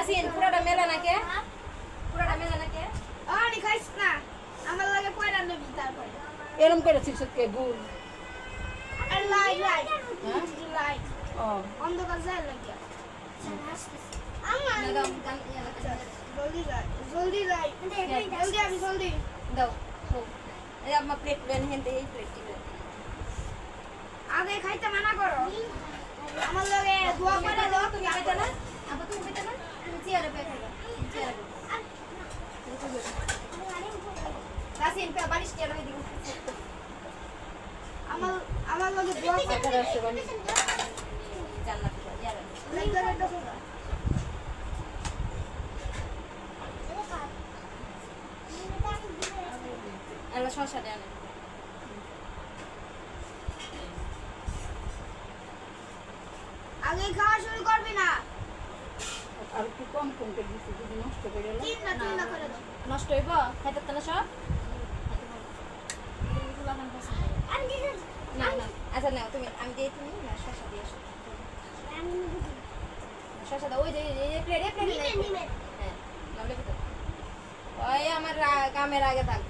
তাসিন পুরোটা মেলা নাকি পুরোটা মেলা নাকি আনি খাইছ না আমার লাগে কয়রা নেবি তারপর এরম করে শিক্ষককে গুল আর লাই লাই হ্যাঁ লাই ও অন্ধকার যায় লাগে না দাও জলদি লাই জলদি আমি জলদি দাও ও এই আমা প্লেট দেন হেনতে এই প্লেট দিবে আগে খাইতে মানা করো আমার লাগে দোয়া করে দাও তুমি খাইতে না আবার তুমি খাইতে না তুমি চেয়ারে বসে খাইবা চেয়ারে তাসিন পে বালিশ চেয়ারে দিকে আমার লাগে দোয়া করে আসছে বানি জান্নাত যাবে লাগবে তো এলা শশা দেন আগে খাওয়া শুরু করবি না আর একটু কম কম করে দিছি যদি নষ্ট করে গেল তিন না করে দাও নষ্ট হইব খাইতে তো না সব না না আচ্ছা না তুমি আমি দেই তুমি না শশা দিয়ে আসো শশা দাও ওই যে এই প্লেটে নিমে হ্যাঁ নামলে তো ওই আমার কামের আগে থাক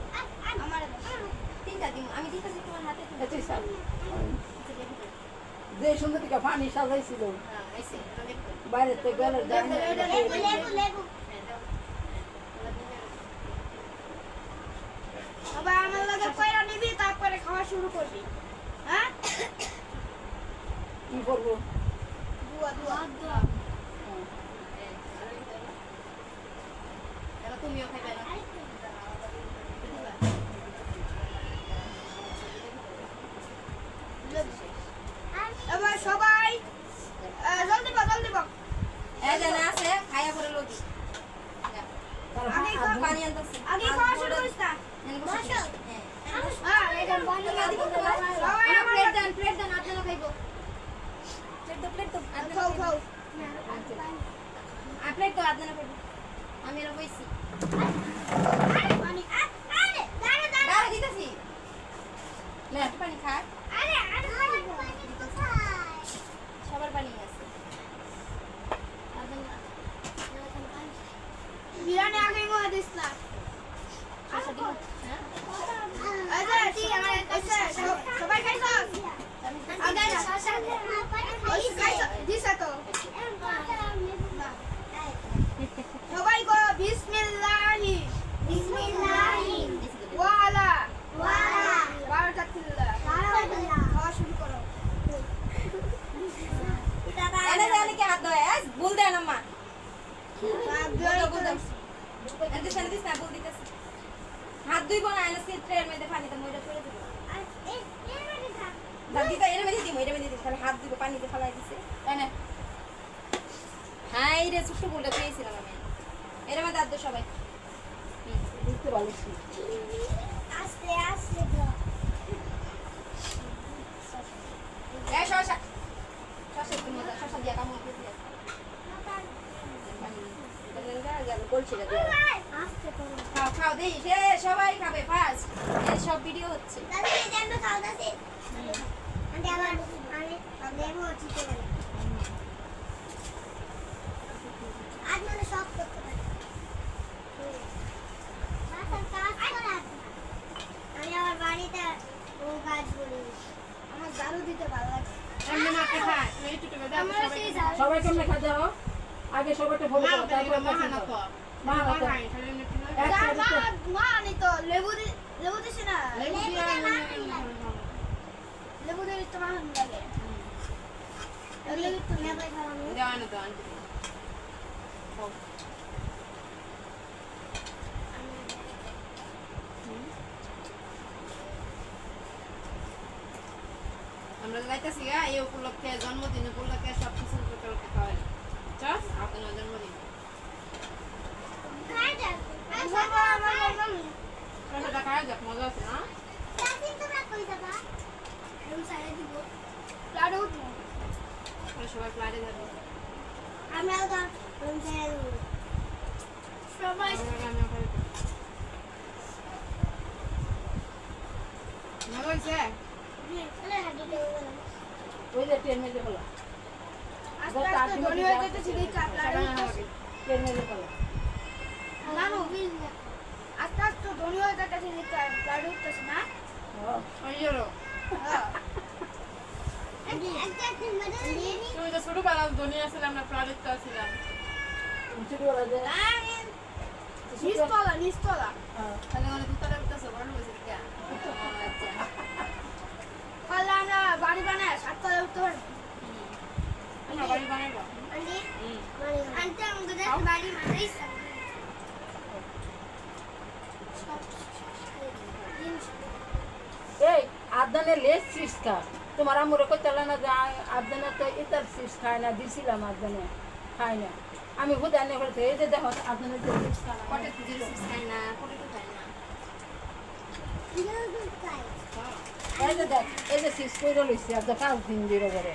আমার তিনটা দিন আমি দিতেছি তোমার হাতে তুমি এতই সাল যে সুন্দর টিকা পানি সাজাইছিল হ্যাঁ আইছে বাইরে থেকে গেল লেবু বাবা আমার লাগে কয়রা নিবি তারপরে খাওয়া শুরু করবি হ্যাঁ কি করবো দুয়া এবার তুমিও খাইবে না এবার সবাই জলদি বল এই যে না আছে খাইয়া পরে লবি পানি আনতেছি আগে খাওয়া শুরু করিস না হ্যাঁ এটা বন্ধ করে দিব সবাই আমার প্লেট দেন আপনারা খাইবো প্লেট তো খাও প্লেট তো আপনারা খাইবো আমি এর বইছি পানি আরে দাঁড়া দিতেছি না পানি খা সবার পানি আছে বিরিয়ানি আগে মনে দিস না শশা দিন হ্যাঁ আচ্ছা ঠিক আছে সবাই খাইছো আগে দিস তো সবাই গো বিসমিল্লাহি ওয়ালা বারাকাতুল্লাহ খাওয়া শুরু করো এনে জানি কি হাত ধোয় ভুল দেন আম্মা এতে সাথে দিস না ভুল দিতেছি হাত ধুইব না এনে ট্রের মধ্যে পানিতে মইরা ফেলে দিব দাদিটা এর মধ্যে দিই খালি হাত দিব পানিতে ফেলাই দিছে এনে হাই রে ছোট বলটা পেয়েছিলাম আমি এর মধ্যে দাদু সবাই বুঝতে পারছি আস্তে এই শশা একটু মজা শশা দিয়া কামড় দিয়ে খাও দেই সবাই খাবে ফার্স্ট এই সব ভিডিও হচ্ছে আমি আমার বাড়িতে ও কাজ করি আমার ঝাড়ু দিতে ভালো লাগে সবাই কেমনে খাতে হো আগে সবাইটা ফলো করো তারপর মা মা আনি তো লেবু দিছি না লেবু দিলে তো মা লাগে লেবু তো মেয়ে ভাই খাওয়ানো আমরা যাইতেছি এই উপলক্ষে জন্মদিন উপলক্ষে সব কিছু খাওয়াই চল আপনার জন্মদিন খাওয়া যাক মজা আছে না সবাই প্লাটে যাবে সবাই মজা হয়েছে ওই যে ট্রেন মধ্যে হলো আস্তে আস্তে ধনী হয়ে যেতেছি দেখি আপনারা কেনে পালা নানু আস্তে আস্তে ধনী হয়ে যাচ্ছে গাড়ি উঠতেছে না ওই জন্য তুমি তো ছোটবেলা ধনী আসছিলাম না প্রাণিত আসছিলাম ছোটবেলা যে নিস্তলা তাহলে মানে দুতলা উঠতেছে বড় হয়েছে কে আচ্ছা তাহলে আমরা বাড়ি বানায় 7 তলায় উঠতে পারি আমরা বাড়ি বানাইবো আন্টি আমাদের একটা বাড়ি বানাইছে এই আদানে লেস চিজ খা তোমার আমরে কই চলে না যে আদানে তো ইতার চিজ খায় না দিছিলাম আদানে খায় না আমি হুদানে বলতে এই যে দেখো আদানে যে চিজ খায় কটে খুঁজে খাই না কটে তো খাই না এই যে দেখ এই যে চিজ করে লইছি আর 5 দিন ধরে করে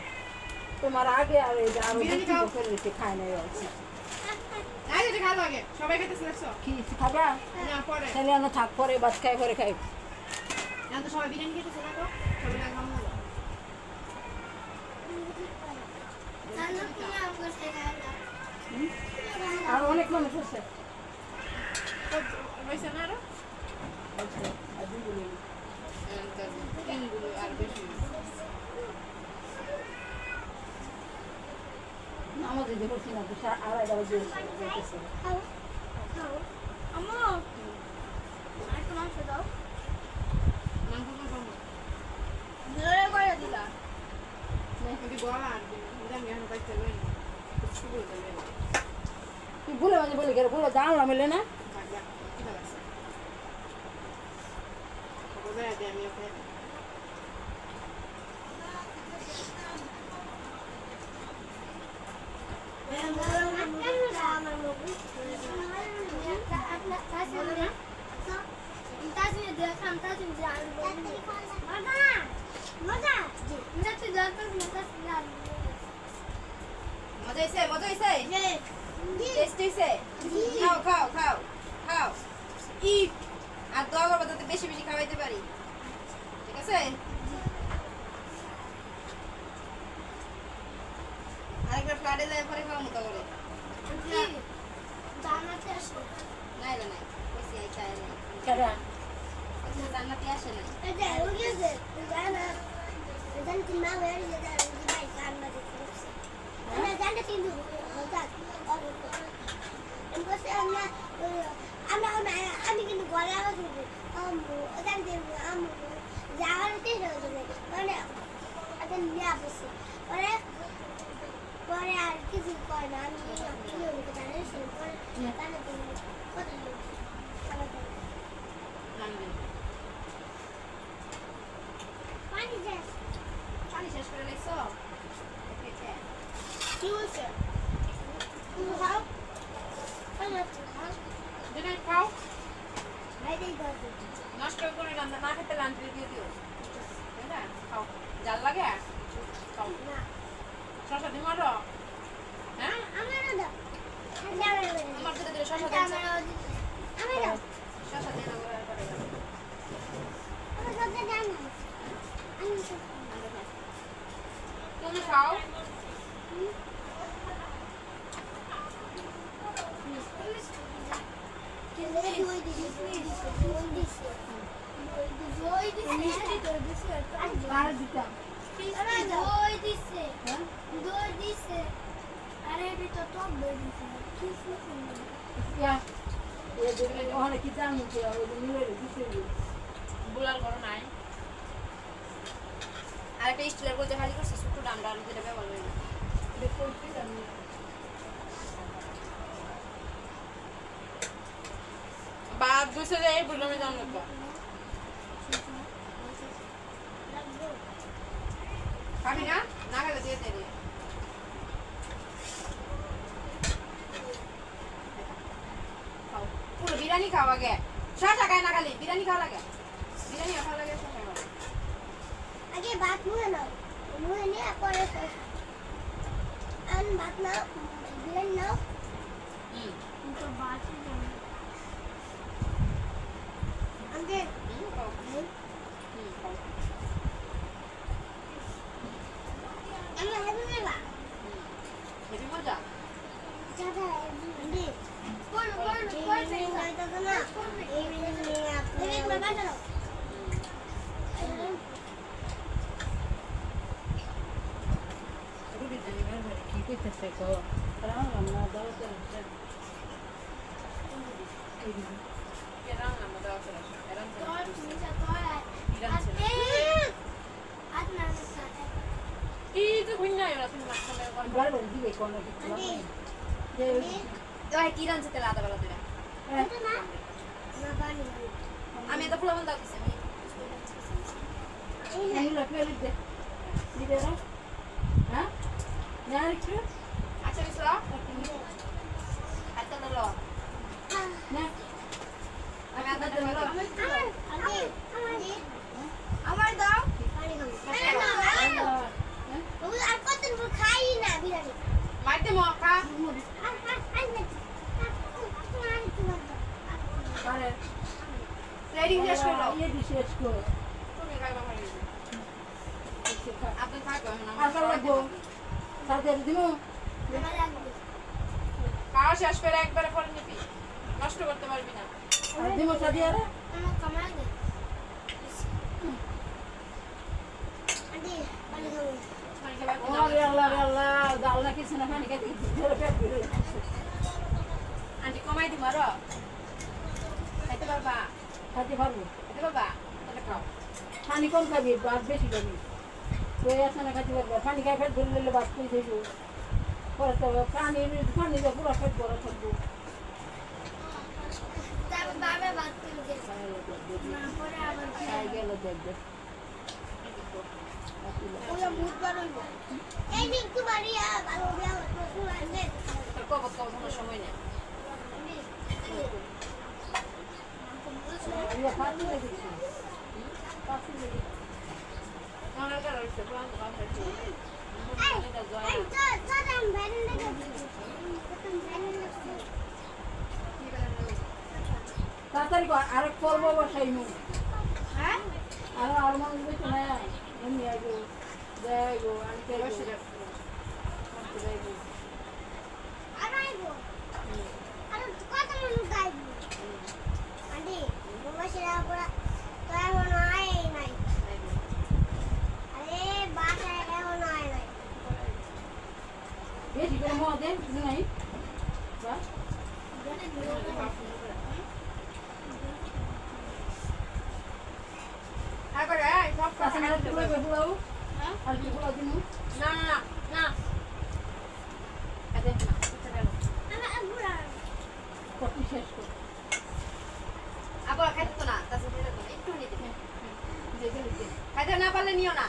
তোমার আগে আর এই যে আরো বিরিয়ানি কিছু খাও। করে লইছি খায় না আছে আগে যে খাওয়া লাগে সবাই খেতেছে দেখছো কি খাবা না পরে তাহলে আনো থাক পরে ভাত খাই পরে খাই এখন তো সবাই বিরিয়ানি খেতেছে না তো সবাই না খাবো না নানু কি আমাকে শেখায় না আর অনেক মানুষ আছে রয়েছে না আরো আচ্ছা আর দুগুলো তিনগুলো আর বেশি আমাদের যে করছি না তো 2:30 বাজে যেতেছে খাও খাও আম্মু আরেকটু মাংস দাও মাংস তো খাবো জোরে করে দিলা যদি গলা আর আমি এখন বাইতে লই না শুরু করে লই তুই ভুলে মাঝে বলে গেলে ভুলে দাঁড় মিলে না ভাগলা কি লাগছে বোঝায় দে আমি ওকে মজা হইছে টেস্ট হইছে খাও খাও খাও খাও ইট আর দোয়া করবো যাতে বেশি বেশি খাওয়াইতে পারি ঠিক আছে আরেকবার ফ্লাডে যায় পরে খাওয়া মতো করে নাই রে নাই বেশি আইতে আয় নাই কেডা জান্নাতে আসে নাই আমি কিন্তু গলা যাওয়ার মানে নিয়ে আসছে পরে আর কিছু কয় না আমি পরে কথা পানি যাস পানি শেষ করে লাগছো কি হয়েছে তুমি খাও যেটা খাও বাইরেই করতে নষ্ট করে রান্না না খেতে লান্ড্রি দিয়ে দিও তাই না খাও জাল লাগে খাও না শশা দিই মারো হ্যাঁ আমারও দাও আমার সাথে দিলে শশা আমারও দিন আমি দাও শশা দিন করে করে আমার সাথে দাও না আমি তুমি খাও ওখানে কি জানি বুলাল করো নাই আরেকটা স্টিলের বলতে খালি করছে ছোট ডান্ডা আর যেটা ব্যবহার করি না বাদ দুসে যাই বললাম আমি জানো তো খাবি না না খেলে দিয়ে দে খাও পুরো বিরিয়ানি খাও আগে শশা খায় না খালি বিরিয়ানি খাওয়া লাগে বিরিয়ানি খাওয়া লাগে শশা খাওয়া লাগে আগে ভাত মুহে নাও মুহে নিয়ে পরে আন ভাত নাও বিরিয়ানি নাও তো ভাত আগে খাও খাও আমি হেভি মেলা হেবি মজা দাদা হেভি বাটা দাও রুটি জানি বারবার কি কইতেছে কো রান্না না দাও তো এরাম নাম দাও চলে এরাম তোর নিচে তোর আজ না সাথে এই যে গুন্না এরা তুমি মাথা মেরে বল বারবার দিবে কোন কিছু যে তো কি রানছে তেল আদা বেলা দিলা এটা না না পানি আমি এত ফুলবন দাও দিছি আমি এগুলো ফেলে দে দিবে না হ্যাঁ না একটু আচ্ছা বিসরা আচ্ছা দাও না আমি আদা দেব আমার দাও পানি খাবো ও আর কতদিন পর খাই না বিরিয়ানি মাইতে মকা আরে রেডি শেষ করো ये শেষ কর তুমি খাইবা খাই আপনি খাইবা না আর কাল লাগবো তাদের দিমু আমার লাগবে খাওয়া শেষ করে একবারে পরে নিবি নষ্ট করতে পারবি না আর দিমু সাদিয়ারে আমার কামড়া দে আন্টি পানি খাবো মানে খাবার ওরে আল্লাহ রে আল্লাহ দাল না কিছু না পানি খাইতে ধরে পেট ভরে আন্টি কমাই দিবা র খাইতে পারবা খাইতে পারবো খাইতে পারবা তাহলে খাও পানি কম খাবি ভাত বেশি খাবি তুই আছে না খাইতে পারবো পানি খাই পেট ভরে নিলে ভাত খুঁজে দেবো পরে তো পানি দিয়ে পুরো পেট ভরা থাকবো তারপর বাবা ভাত তুলে দে না পরে আবার খাই গেল দেখবে ওরা ভূত বাড়াইব এই দিন একটু বাড়িয়া ভালো বিয়া হতো আনবে তোর কব কোনো সময় নেই পাঁচি লেগেছে পাঁচি লেগেছে আমার কাছে রইছে প্লান করা হয়েছে এই তো দাম ভ্যান লাগে কত ভ্যান লাগে তাড়াতাড়ি আরেক পর্ব বসাইমু হ্যাঁ আর মানুষ বেশি না এমনি আইবো যাইবো আনতে বসে যাইবো যাও আর আইবো আর কত মানুষ গাইবো আন্টি বাবা সেরা পড়া তো এখন আয় নাই আরে বাসায় এখন আয় নাই বেশি করে মদ দেন কিছু নাই বা আরে এই সব কথা কাছে না পুরো বেহুলাও হ্যাঁ আর কি বলা দিমু না না না না আদেন না এটা গেল আমার বুড়া কত শেষ কর আবার খাইতে তো না তাছে দিতে তো একটু নিতে যে গেলে যে খাইতে না পারলে নিও না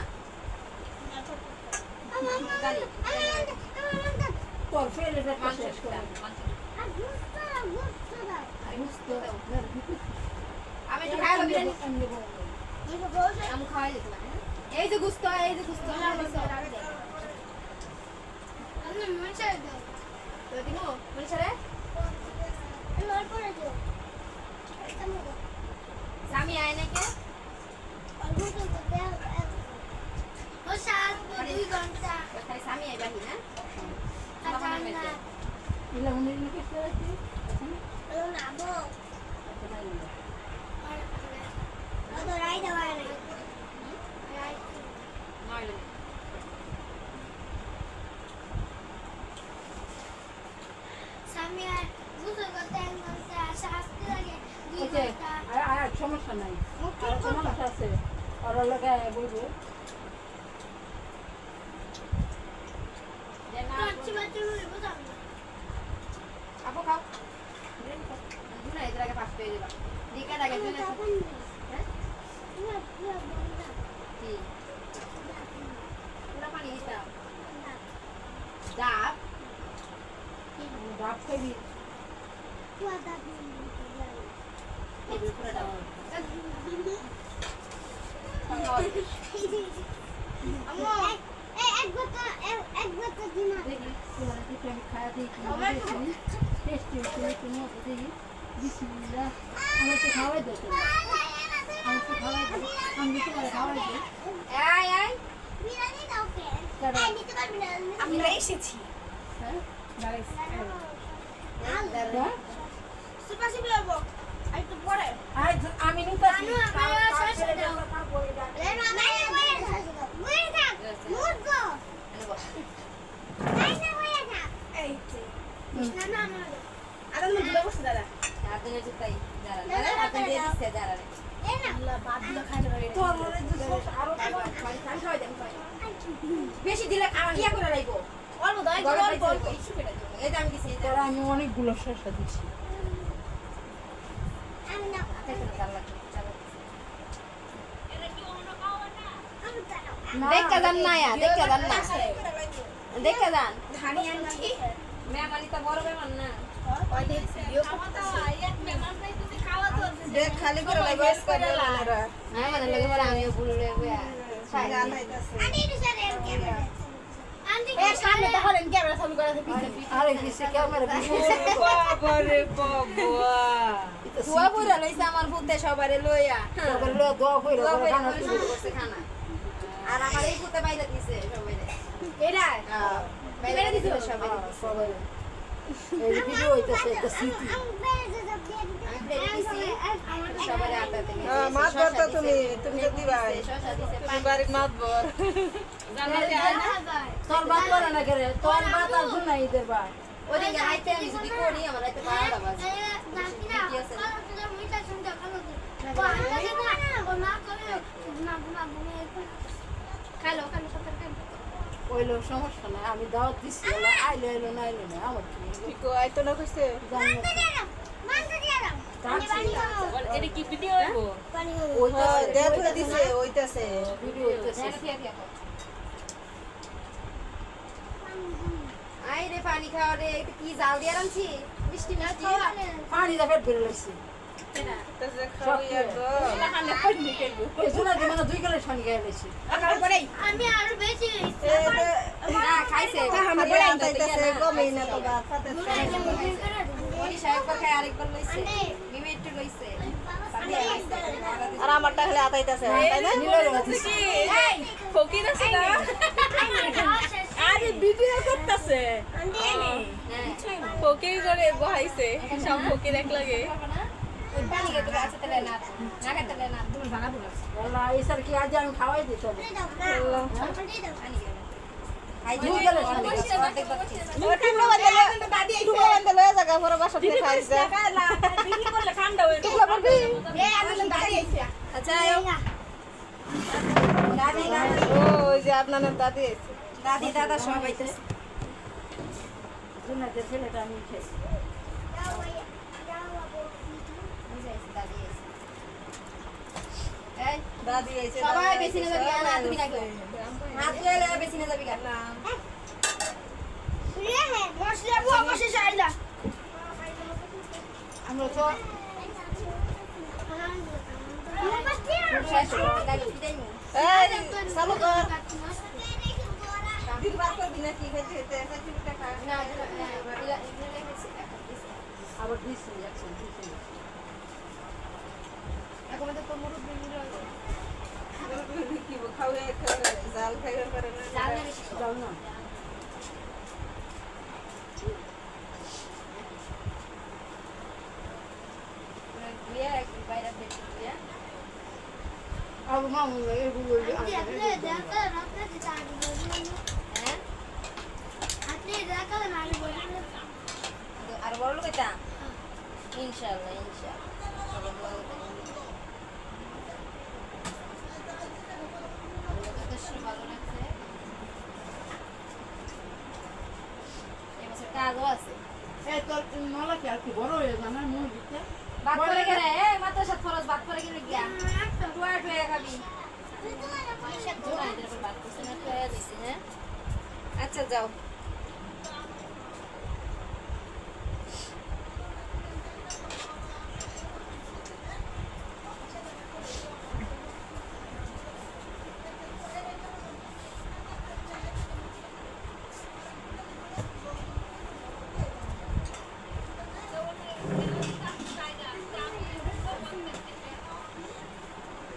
জানি তোর ফেলে রেখে মাংস শেষ কর বুঝতে আমি একটু খাইলো বিরিয়ানি আমি বলবো আমি খাওয়াই দিতে না এই যে গুস্ত তো দিমু মনসারে স্বামী আয় নাকি কোথায় স্বামী আয় বাহি না ইলা উনি লিখে আছে নয় না ওকে আর সমস্যা নাই আর সমস্যা আছে আর লগে বলবো যে না আপু খাও না এদের আগে ফার্স্ট পেয়ে যাবা দিকে আগে জন্য হ্যাঁ কি পুরা পানি দিতাম ডাব ডাব খাবি এই যে পুরা ডাব দেখি তোমার একটু আমি খাওয়া দিই টেস্টি হচ্ছে কোনো দেখি বিসমিল্লাহ আমার তো খাওয়াই দেয় আমি তো খাওয়াই দিই আমি তোমার খাওয়াই দিই আয় আয় কারণ আমরা এসেছি হ্যাঁ গাইস সুপাসি বেবো একটু পরে আমি নিতাছি নানু আমার শেষ দাও লেন আমার বয়ে থাক মুদ গো নাই না বয়ে থাক এই নানু আমার আরে মুখ ধরে বসে দাঁড়া আদনে জুতাই দাঁড়া আদনে দিয়ে দিছে দাঁড়া এই না আল্লাহ বাদলা খাইলে রে তোর মনে জুস আরো খাই দেন বেশি দিলে ইয়া করে রাখবো অল্প দাও অল্প এই দাম দিছি তোরা আমি অনেকগুলো শসা দিছি আমি না দেখা যান না দেখা যান না দেখা যান ধানি আনছি মেহমানি তো বড় মেহমান না দেখ খালি করে বেশ করে লানারা হ্যাঁ মানে লাগে বড় আমিও বুললে বয়া গান হইতাছে আনি দিছারে ক্যামেরা আনি এ সামনে দেখেন ক্যামেরা চালু করে দিছে আরে কিসে ক্যামেরা বাবা রে বাবা তুয়া বইরা লইছে আমার পুতে সবারে লইয়া তবে লো দোয়া কইরা তুয়া বইরা গানা শুরু করছে খানা আর আমার এই পুতে বাইরে দিছে সবাইরে এরা বাইরে দিছে সবাই এই ভিডিও হইতাছে একটা স্মৃতি আমি প্লেটে দিছি সবারে আটাতে মাত বর্তা তুমি যদি ভাই শশা দিছে তুমি বাড়ি মাত বর তোর বাত বলে না করে তোর বাত আর শুনাই দেবা ওদিকে আইতে আমি যদি করি আমার আইতে 12টা বাজে ওইলো সমস্যা নাই আমি দাওয়াত দিছি আইলো এলো না আইলো না আমার কি ঠিক আইতো না কইছে এটা কি ভিডিও হইবো হ্যাঁ দেখ দিছে ওইতাছে ভিডিও হইতাছে আই রে পানি খাওয়া রে এটা কি জাল দিয়ে রাখছি মিষ্টি মিষ্টি পানি দা ফেট বের লইছি তাছে খাওয়া গো এই জন্য কি মানে 2 গ্লাস পানি খাই লইছি আমি আরো বেশি না খাইছে আমরা বড় আনতাইতাছে কমই না তো ভাত খাতে ওই সাহেববার খাই আরেকবার লইছে মিমে একটু লইছে আর আমারটা খালি আতাইতাছে তাই না নিলো রাখছি ফকির আছে না আরে ভিডিও করতেছে ফকির করে বহাইছে সব ফকির এক লাগে ওই পানি কে তুমি আছে তেলে না না খেতে না তুমি ভাঙা পুরো আল্লাহ এইসার কি আজ আমি খাওয়াই দিতে হবে পানি কে খাই 2 গ্লাস পানি খাইছি। অর্ধেক বাকি ও টুকরা বান্দে লয়ে জায়গা পরে বাসাতে খাইছে টুকরা করবি আচ্ছা আয়ো দাদি দাদি ও ওই যে আপনার দাদি আছে দাদি দাদা সব আইতেছে জুনাতে ছেলেটা আমি খাইছি বুঝাইছে দাদি এসে এই দাদি আইছে সবাই বেশি না যাবি না তুমি না কেউ হাত ধুয়ে বেশি না যাবি না আমরা তো শেষ করে দাদি বিদায় নি এই চালু কর দিন বার করবি না কি খাইতে খাইতে খাইতে খা না ইলা লেগেছে আবার দিছি যাচ্ছে দিছি এখন তো মুরুদ বিমির কি খাওয়া জাল খাইবার পারে না জাল না বেশি যাও না বিয়া বাইরে বেশি বিয়া আবু মামু এগুলো হ্যাঁ আর বড় লোক এটা ইনশাআল্লাহ ইনশাআল্লাহ ভালো লাগছে এবছর কাজও আছে এই তোর মালা কি আর কি বড় হয়ে জানা মুই দিতে বাদ করে গেলে মাত্র 7 খরচ বাদ করে গেলে গিয়া টুয়া টুয়া খাবি হ্যাঁ আচ্ছা যাও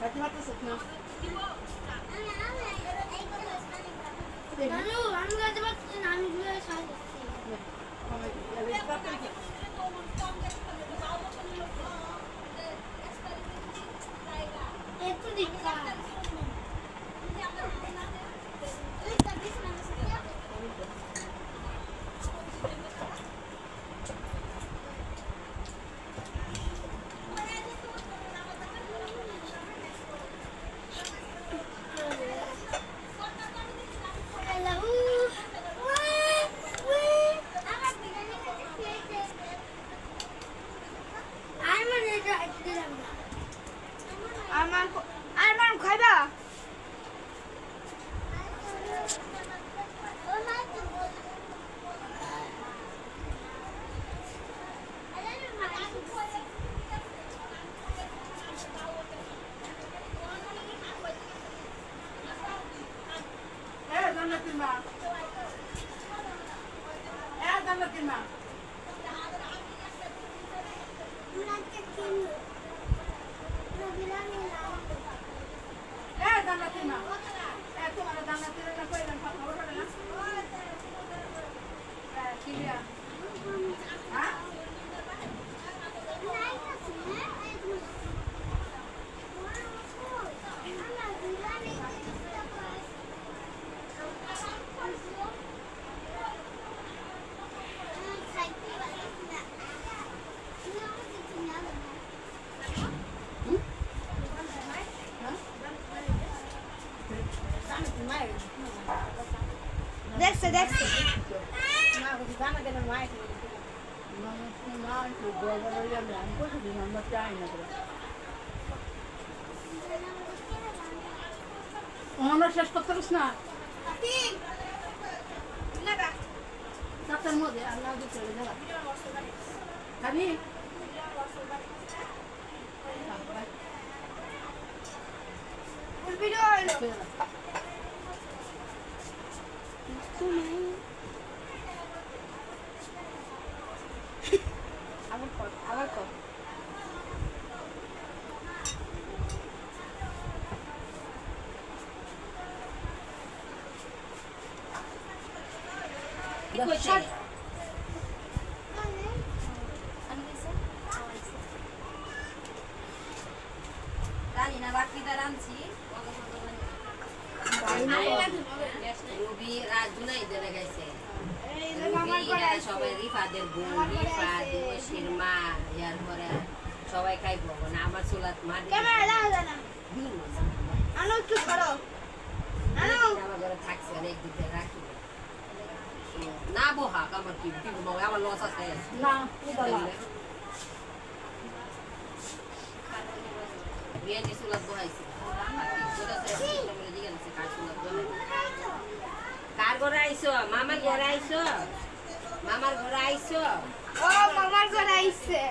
কাটি মারতেছ না আমার খাইবা দেখছে দেখছে আমরা শেষ করতে পারিস না চারটার মধ্যে আর না দিতে হবে না খাবি আবার কর জানি না বাকিটা রাঁধছি রবি রাত জুনাই ধরে গেছে সবাই রিফাদের বোন রিফা দিবসের মা ইয়ার পরে সবাই খাইবো না আমার চুলাত মার আমার ঘরে থাকছে অনেক দিতে রাখি না বহাক আমার কি আমার লস আছে না বিয়ানি চুলাত বহাইছে কার ঘরে আইছো মামার ঘরে আইছো মামার ঘরে আইছো ও মামার ঘরে আইছে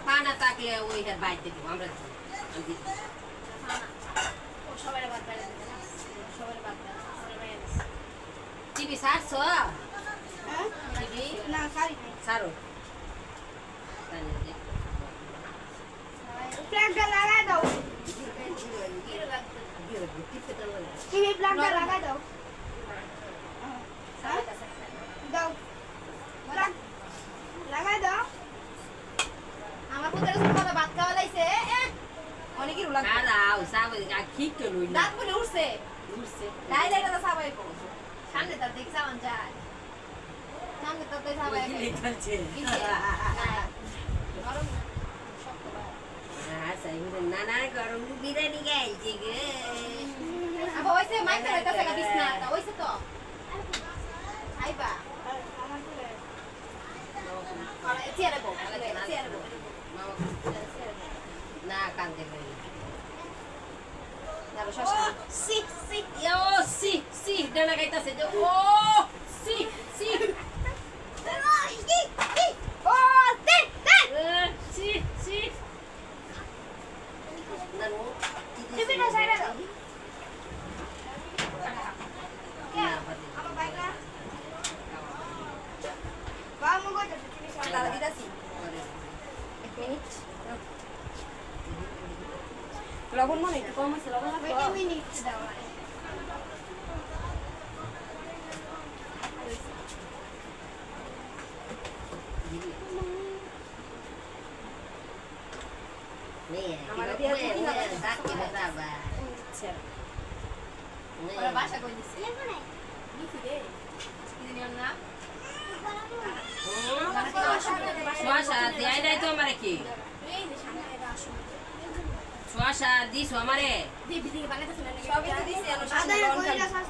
পানা থাকলে ওই বাইতে দিব আমরা টিভি সারছ টিভি না সারি সারো প্লাগটা লাগাই দাও টিভি প্লাগটা লাগাই দাও দাও প্লাগ লাগাই দাও আমার পুত্রের সাথে ভাত খাওয়া লাইছে অনেকের উলা দাও সাবে ঠিক তো লই দাঁত বলে উঠছে তাই দাইটা তো সাবাই কো সামনে তার দেখি সামান যায় সামনে তার তাই সাবাই লিখছে গরম শক্ত ভাই সাই না না গরম বিরিয়ানি গাইছে গে আবা ওইছে মাইতে হইতাছে না বিছনাটা ওইছে তো খাইবা চেয়ারে বো চেয়ারে বো না কান্দে ভাই দাও শশা সি সি ইও সি সি ডানা গাইতাছে যে ও সি সি ও তে তে সি সি নানো টিভিটা সাইডে দাও vamos a ver তারা দিতাছি 1 মিনিট লবণ মনে একটু কম আছে লবণ লাগবে 1 মিনিট দাও আমার দিয়া দিন না ডাকি বাবা আচ্ছা ওরা ভাষা কই দিছে নিছি রে কি নিয়ম না ভাষা দেয় নাই তো আমারে কি ভাষা দিছো আমারে দি দি বানাতে সবই তো দিছে আদা কইরা সাস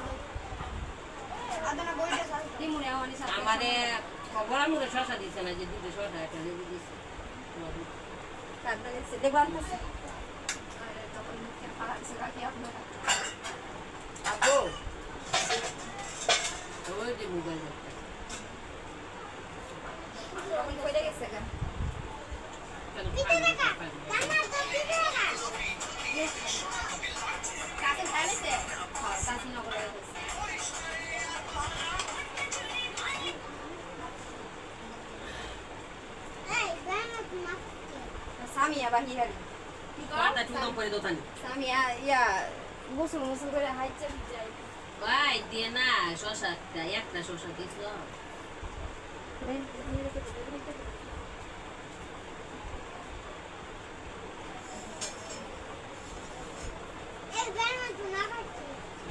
মামানি সাথে আমারে বড় মুড়ে শশা দিছে না যে দুটো শশা একটা লেবু দিছে কাটতে গেছে দেখবান আছে আরে তখন মুখে ফালা দিছে কাকি আপনারা আবো ওই যে মোবাইল তখন কইরা গেছে গা কাছে খাইছে কাছে নগর গেছে সামিয়া বাহিরারি পাতা চুদম করে দোতানি সামিয়া ইয়া গোসল গোসল করে হাইচে যাই ভাই দিয়ে না শশা একটা শশা দিছো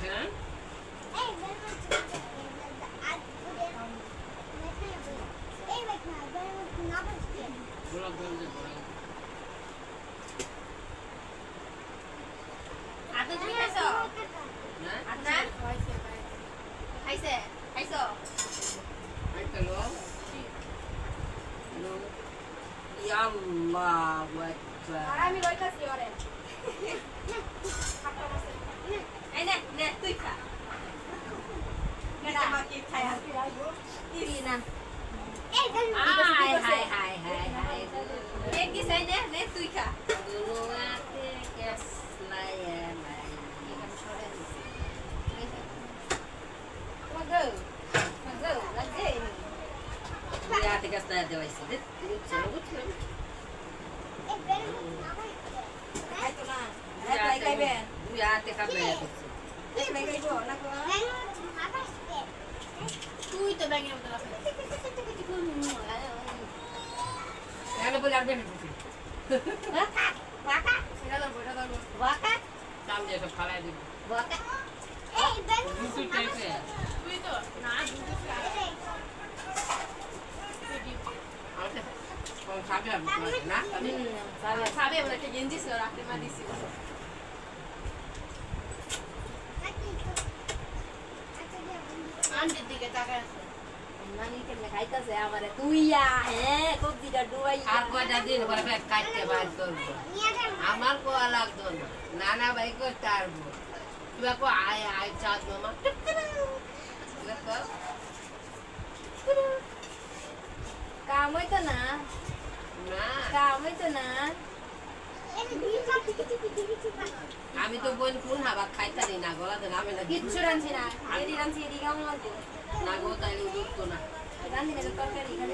হ্যাঁ গোলাপ গঞ্জে পড়া আদা তুমি খাইছো না আদা খাইছে খাইছো একটা লো লো ইয়াল্লাহু আকবার আর আমি লইতাছি ওরে এই নে নে তুই খা কেডা মাকে খায় আর কি রাখবো ইরি না high high high high high নে কি সাই নে নে তুই খা দুনুয়াতে কেসলায়া নাই এখানে সরে দিছি মাগো মাগো লাগে দুয়াতে কেসলায়া দেওয়াইছে দে চলো বুঝছো খাইতো না একলাই খাইবেন দুয়াতে খাবে একলাই খাইবো না গো তুই তো ব্যাঙের মতো লাগে এখানে বলে আর বেশি খুশি ওয়াকা ওয়াকা এটা ধরবো ওয়াকা কাম দিয়ে সব ফালাই দিব ওয়াকা দুটো টাইপে তুই তো না দুটো আমাকে কোন খাবে না আমি সাবে বলে একটা গেঞ্জি ছিল রাখতে মা দিছি আন্টির দিকে তাকায় আছে নানি কেমনে খাইতাছে আমারে তুইয়া হ্যাঁ কবজিটা ডুবাই আর কয়টা দিন পরে ফের কাটতে বার করবো আমার কোয়া লাগতো না নানা ভাই করতে পারবো তুই কো আয় আয় চাঁদ মামা কাম হইতো না না কাম হইতো না আমি তো বোন কোন হাবা খাইতারি না গলা দেন আমি না কিচ্ছু রাঁধছি না এডি রাঁধছি এডি কেমন লাগে না গো তাইলে উঠতো না রাঁধি না তরকারি এখানে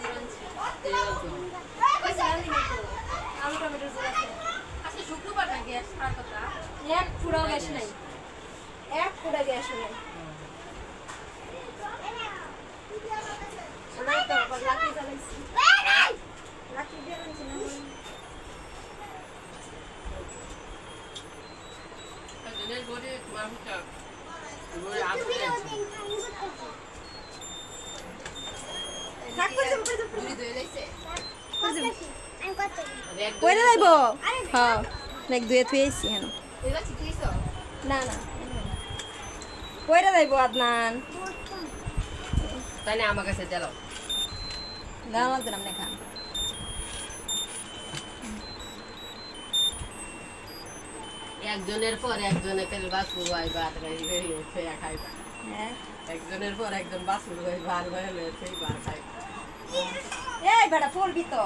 রাঁধছি এরকম কইছে রাঁধি না তো আলু টমেটো ঝোল আছে আজকে শুক্রবার না গ্যাস খাওয়ার কথা এক ফুড়াও গ্যাস নাই এক ফুড়া গ্যাস নাই শোনাই তো লাকি চালাইছি লাকি দিয়ে রাঁধছি না দিনের পরে মানুষটা রোজ আসতে কইরা যাইবো হ্যাঁ মেঘ দুয়ে থুইছি হেন না না কইরা যাইবো আদনান তাইলে আমার কাছে দিল গান লাগতো না আপনি খান একজনের পর একজনে তেল বাসুর হয় ভাত খেয়ে খাইবা হ্যাঁ একজনের পর একজন বাসুর হয় বার হলে সেই বার খাইবা এই বেটা ফুলবি তো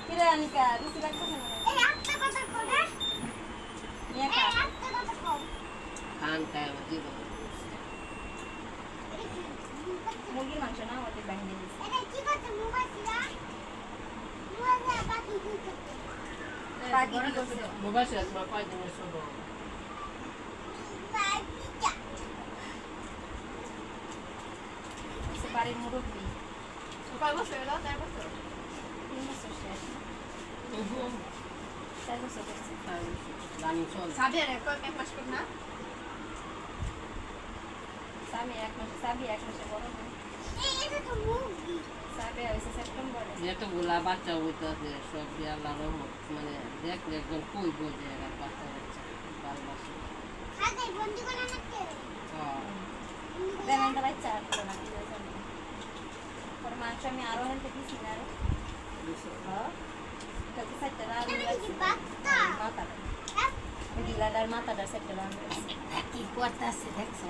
কিরে আনিকা রুচি লাগতো না নিয়ে খা খান খায় আমার জীবন মুরগির মাংস না ওদের বাহিনী দিছে পাখি কি করছে মোবাইল সে তোমার পাঁচ দিনের শুভ বাড়ির মুরব্বী কয় বছর হলো 4 বছর 3 বছর শেষ 4 বছর করছে রানি চল সাবিয়ার কয় মাস কর না সাবি এক মাসে বড় না সাবি হয়েছে সেপ্টেম্বরে এতগুলা বাচ্চা হইতেছে সব দিয়ে আল্লাহ রহমত মানে দেখলে একজন কই বোঝে আর বাচ্চা বাচ্চা ভালোবাসে দেন একটা বাচ্চা আর না মাংস আমি আরো হেনতে দিছি না রে হ্যাঁ কত সেটা না এটা কি বাচ্চা মাথা দিলাদার মাথাটা সেটা না কি করতেছে দেখছো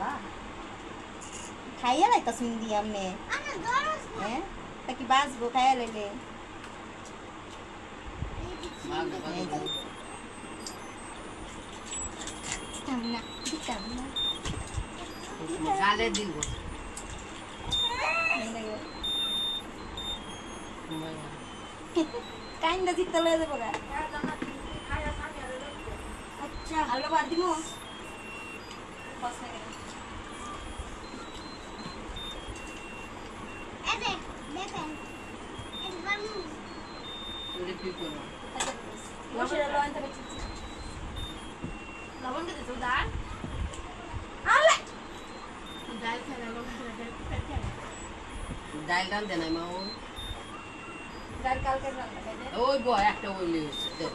খাইয়া লাইতা শুন দি আমনে আনা দরস হ্যাঁ তা কি বাসবো খাইয়া লাইলে দিতাম না গালে দিব কাইন্দা জিততে লয়ে যাবো গা আচ্ছা আলো বাদ দিমু বস না কেন এবে দেখেন একবার তুই কি করব মশলা লো আনতে বেচি লবণ দিতে তো ডাল আলে ডাল খেলে লবণ দিতে পেটে ডাল ডাল দেন মা ও ডাল কালকে রান্না খাইতে ওই বয় একটা ওই লিয়েছে দে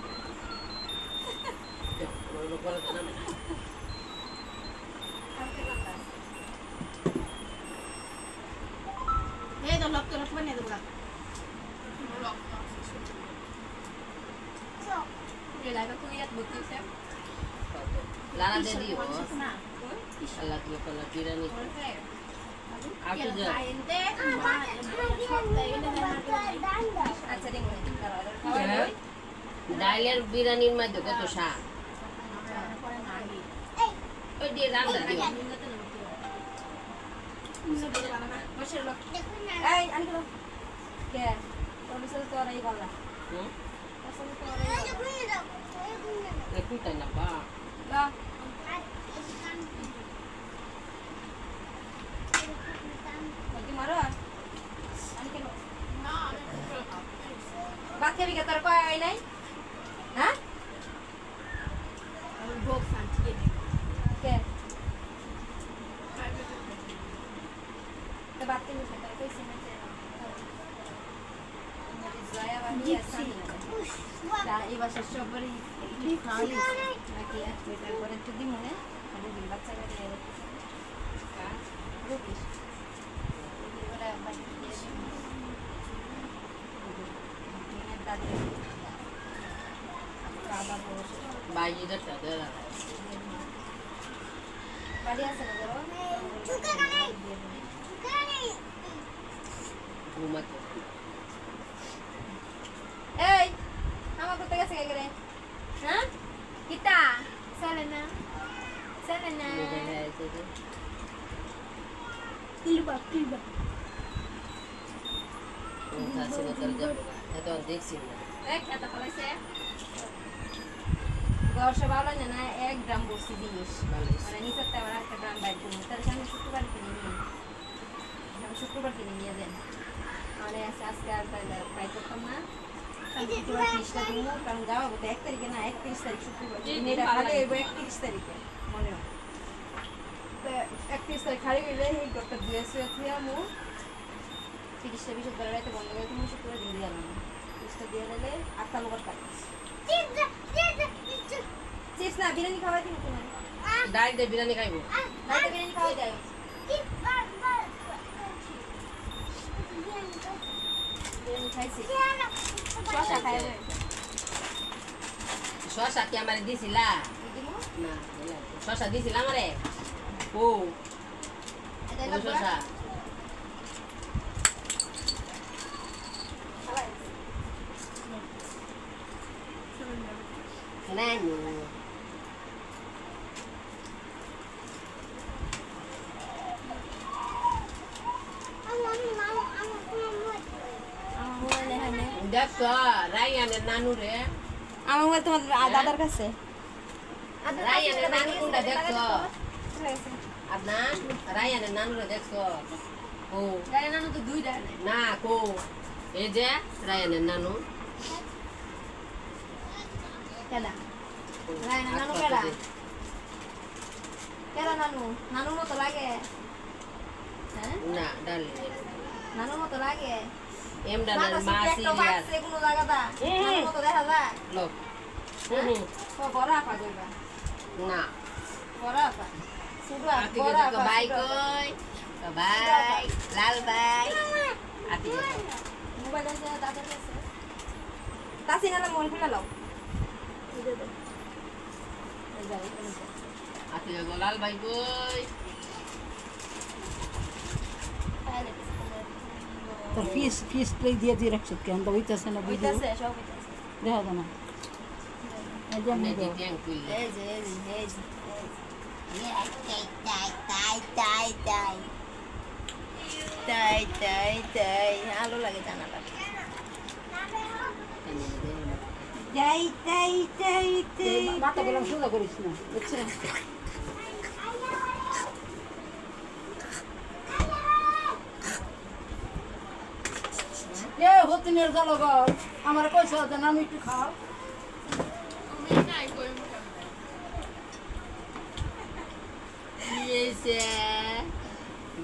ওই করে দেন কালকে রান্না এই তো লক্ষ লক্ষ বানিয়ে দেবো ये लाइव को याद बोलते हैं लाना दे दियो ना अल्लाह की कला बिरयानी आटू जा इंते আচ্ছা দেখো ডাইলের বিরিয়ানির মধ্যে কত স্বাদ ওই দিয়ে রান্না দিও মশলা লো দেখুন না এই আনি গেল কে তোর বিশাল তো আর এই গলা হুম আসলে তো আর এই দেখুন না দেখুন না একটু তাই না বা লা কি মারো আনি কেন বাদ খাবি কে তোর কয় আই নাই হ্যাঁ भोग शांति কে তো বাদ খাবি কে তোর কইছিস না জয়া বানি আসি তা এই বাসা সবারই একটু খাওয়াই নাকি এক মিটার করে একটু দিই মনে আমি দিন বাচ্চা করে নিয়ে যাচ্ছি রুপিস এবারে বাকি দিয়ে দাদি বাবা বসে বাইরে দেখতে দে বাড়ি আছে না ধরো চুকে নাই চুকে নাই ঘুমাতে এই আমার কোথায় গেছে কে রে হ্যাঁ kita Selena কিলবা দেখছি না এক এত ফলাইছে দশ ভালো না 1 গ্রাম বসি জিনিস মানে নিচের তেমন একটা গ্রাম বাইর করুন তার সামনে শুক্রবার কিনে নিয়ে আমি শুক্রবার কিনে নিয়ে দেন মানে আজকে আর ট্রাই করতাম না শুক্রবার 30টা দিন কারণ যাওয়া বলতে 1 তারিখে না 31 তারিখ শুক্রবার মেয়েরা খালি 31 তারিখে মনে হয় 31 তারিখ খালি গেলে এই ডক্টর ড্রেস হয়ে আমু 30টা বিশ বেড়াইতে বন্ধ করে তুমি শুক্রবার দিন দিয়ে আনো 30টা দিয়ে দিলে 8টা লোকের কাজ চিপস না বিরিয়ানি খাওয়াই দিন তোমার ডাল দিয়ে বিরিয়ানি খাইবো রাতে বিরিয়ানি খাওয়াই দেয় বিরিয়ানি খাইছি শসা খাই শসা কি আমারে দিছিলা না শসা দিছিলা আমারে ও শসা Nano. দেখো রায়ানের নানু রে আমার মনে তোমার দাদার কাছে রায়ানের নানু কোনটা দেখছো আপনার রায়ানের নানু রে দেখছো ও Dari nanu tu dui dah. না কো এই যে রায়ানের নানু কেডা রায়ানের নানু কেডা কেডা নানু নানুর মতো লাগে হ্যাঁ না ডালি নানুর মতো লাগে এম ডালের মা সিরিয়াস কোনো জায়গাটা নানুর মতো দেখা যায় লোক তো বড় আপা কইবা না বড় আপা শুধু আপনি কে বাই কই বাই লাল বাই আতি মোবাইল আছে দাদার কাছে তাসি না মোবাইল খুলে লাও আতি গোলাল ভাই কই তোর ফিস প্লে দিয়ে রাখছ কেন তো হইতাছে না ভিডিও হইতাছে সব হইতাছে দেখা দাও না এই যে আমি নেজি ট্যাঙ্ক কই এই যে তাই আলো লাগে জানালা তাই মাথা গরম সোজা করিস না বুঝছিস এ হতিনের জলগর আমার কইছ যে আমি একটু খাও ইয়েছে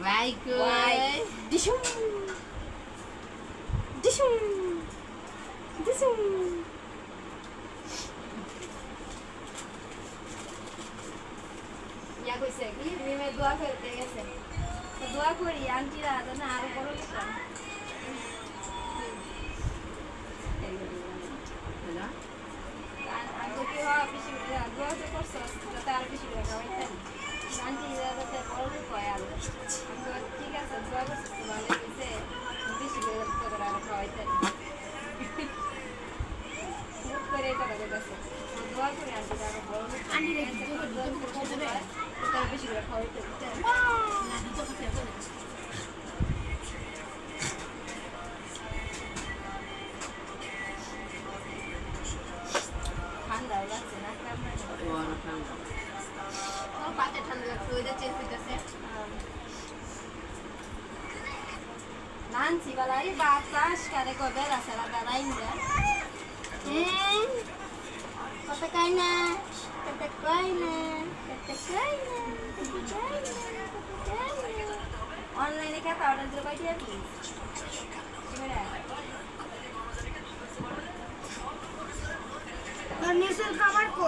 ভাই কই ডিশুম ডিশুম ডিশুম ইয়া কইছে কি মিমে দোয়া করতে গেছে তো দোয়া করি আন্টিরা না আরো বড় লিখলাম আমি কি হয় বেশি দোয়া তো করছো যাতে আরো বেশি করে খাওয়াইতে আন্টি যাতে বড় লোক হয় আরো ঠিক আছে দোয়া করছিস তো ভালো হয়েছে বেশি করে আরো খাওয়াইতে করে কথা কইতাছে দোয়া করে আন্টি আরো বড় লোক আন্টি বেশি করে খাওয়াইতে ঠান্ডা লাগছে না বড় ঠান্ডা পাতে ঠান্ডা লাগছে ওইটা চেঞ্জ হইতাছে নানছি বালাই বাতাস কারে কবে রাসালা দাঁড়াই না কত কয় না কত কয় না কত কয় না অনলাইনে কে অর্ডার দিলে কয় দিয়া প্লিজ আর নিচের খাবার কো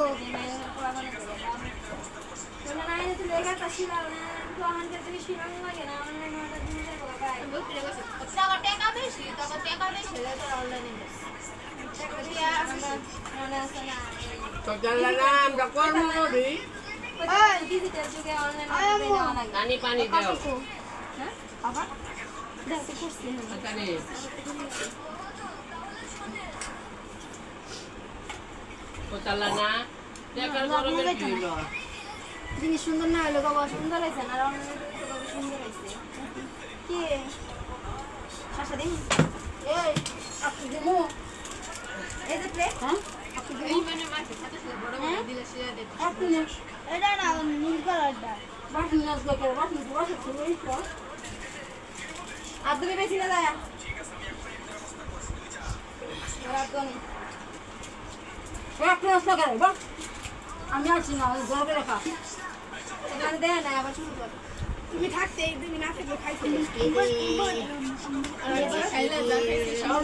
তোমরা নাই তো লেখা তাছিল না তো আমাদের তো বেশি রং লাগে না অনলাইনে অর্ডার দিলে বলা ভাই বুঝতে গেছে টাকা বেশি তো অনলাইনে মনে আছে না তো জানলা আমরা কোন নবি ডিজিটাল যুগে অনলাইন অর্ডার দেওয়া লাগে পানি পানি দাও হ্যাঁ আবার দেখতে করছি পানি কোতালা না দেখার গরমে দিল জিনিস সুন্দর না হলে বাবা সুন্দর হয়েছে না অনলাইনে সুন্দর হয়েছে কি শাসা দিন এই আপনি দিমু এই যে প্লেট হ্যাঁ এই মানে মাছে সাথে সাথে বড় বড় দিলে সেটা দে আপনি এটা না নীল কালারটা বাটি নাচ করে বাটি ছিল এই তো আর তুমি বেশি না যায় রাত গনি এক নাচ করে বাস আমি আসি না জল করে খা এখানে দেয় না আবার শুরু কর তুমি থাকতে তুমি না থাকলে খাইতে খাইলে যা খাইছে সব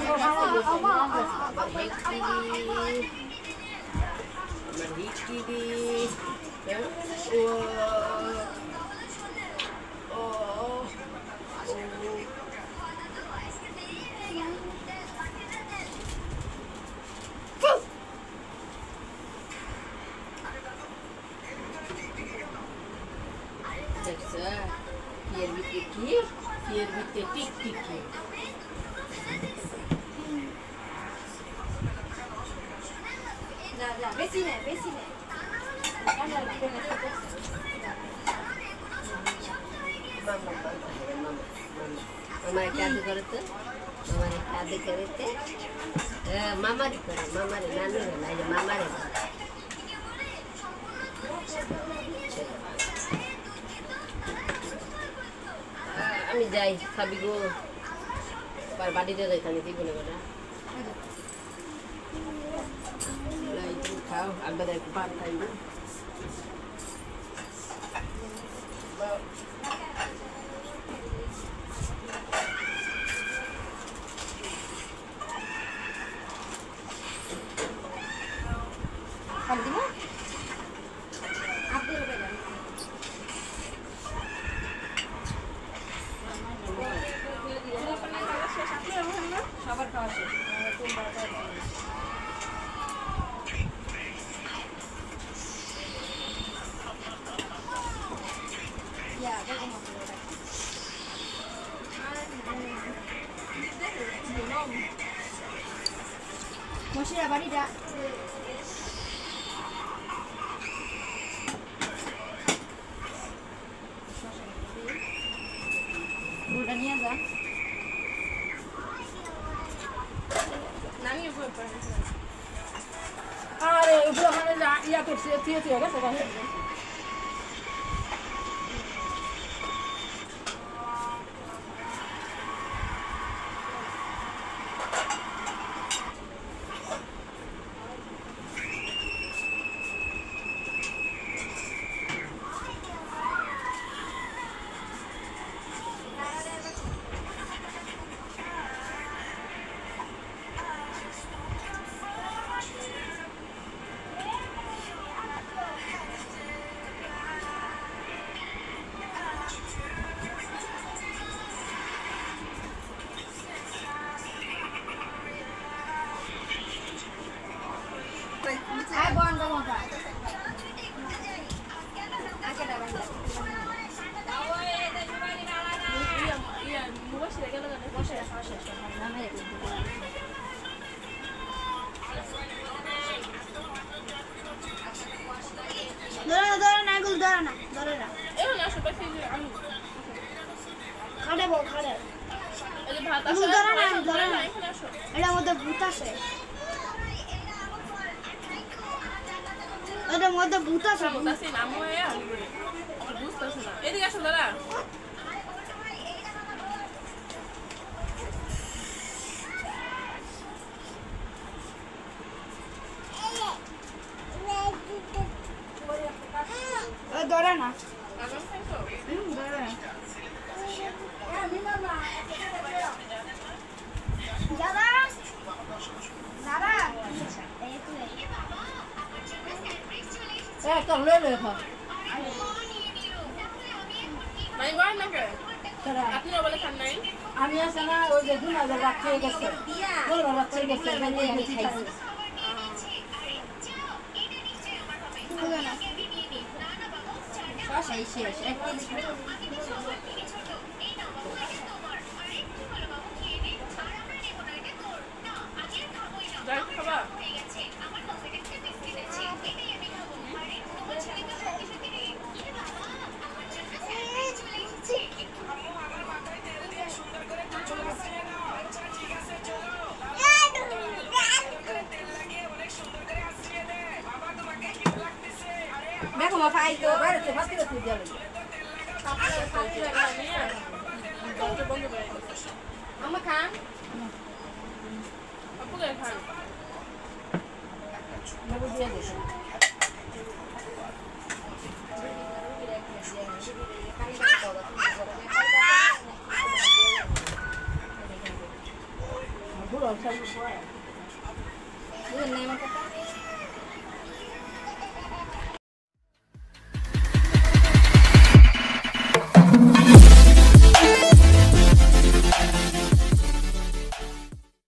যা যা বেশি নে हमारे क्या करते हमारे शादी करते मामारी करे मामारे नानी रे नानी मामारे আমি যাই খাবি গো বাড়িতে যাইতাম জীবনে কথা খাও আগে একটু পান খাইব আর দিব আপনি রুপে যান মশিরা বাড়িটা ওটা নিয়ে যা নামিয়ে বই পড়ে আরে ওগুলো ওখানে ইয়া করছে থিয়ে গেছে বাহির আয় বন বন ধরে না এগুলো ধরে না খাটে বউ খাটে ধরে না এটার মধ্যে ভূত আছে এটার মধ্যে ভূত আছে এদিকে আসো দাদা ধরে না দাদা দাদা একটা লয়ে খা নাই গয় না কে আপনি বলে খান নাই আমি আছে না ওই যে 2000 রাখতে গেছে বলবো রাখতে গেছে শেষ একটা যাই খাবা দেখো মা ফাই তো বাইরে ফাটি রাখতে যাবে আমা খান আপু কে খান নেবু দিয়ে দিছে বুড়ো সব পড়ে বুঝলেন না